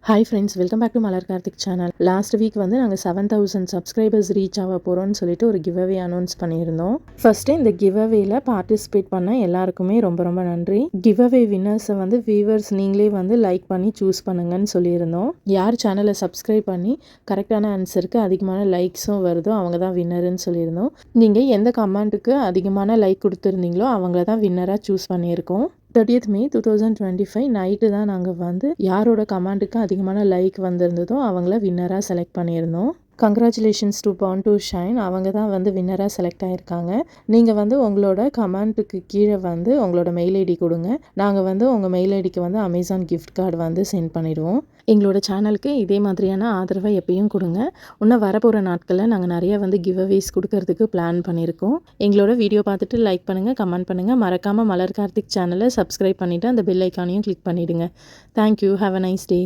Hi friends, welcome back to Malar Karthik channel. Last week வந்து நாங்கள் 7000 subscribers reach ஆக போகிறோம்னு சொல்லிட்டு ஒரு கிவ்அவே அனௌன்ஸ் பண்ணியிருந்தோம். ஃபர்ஸ்ட்டு இந்த கிவ்அவேல பார்ட்டிசிபேட் பண்ண எல்லாருக்குமே ரொம்ப ரொம்ப நன்றி. கிவ்அவே வின்னர்ஸை வந்து வியூவர்ஸ் நீங்களே வந்து லைக் பண்ணி சூஸ் பண்ணுங்கன்னு சொல்லியிருந்தோம். யார் சேனலை சப்ஸ்கிரைப் பண்ணி கரெக்டான ஆன்சருக்கு அதிகமான லைக்ஸும் வருதோ அவங்க தான் வின்னருன்னு சொல்லியிருந்தோம். நீங்கள் எந்த கமெண்ட்டுக்கு அதிகமான லைக் கொடுத்துருந்தீங்களோ அவங்கள தான் வின்னராக சூஸ் பண்ணியிருக்கோம். 30th May 2025 நைட்டு தான் நாங்கள் வந்து யாரோட கமெண்ட்டுக்கு அதிகமான லைக் வந்திருந்ததோ அவங்கள வின்னராக செலக்ட் பண்ணியிருந்தோம். Congratulations to born to shine. அவங்க தான் வந்து வின்னராக செலக்ட் ஆகியிருக்காங்க. நீங்கள் வந்து உங்களோட கமெண்ட்டுக்கு கீழே வந்து உங்களோட மெயில் ஐடி கொடுங்க. நாங்கள் வந்து உங்கள் மெயில் ஐடிக்கு வந்து அமேசான் கிஃப்ட் கார்டு வந்து சென்ட் பண்ணிடுவோம். எங்களோட சேனலுக்கு இதே மாதிரியான ஆதரவை எப்பயும் கொடுங்க. இன்னும் வரப்போகிற நாட்களில் நாங்கள் நிறைய வந்து கிவ்அவேஸ் கொடுக்கறதுக்கு பிளான் பண்ணியிருக்கோம். எங்களோட வீடியோ பார்த்துட்டு லைக் பண்ணுங்கள், கமெண்ட் பண்ணுங்கள். மறக்காமல் மலர் கார்த்திக் சேனலை சப்ஸ்கிரைப் பண்ணிவிட்டு அந்த பெல் ஐக்கானையும் கிளிக் பண்ணிவிடுங்க. Thank you. Have a nice day.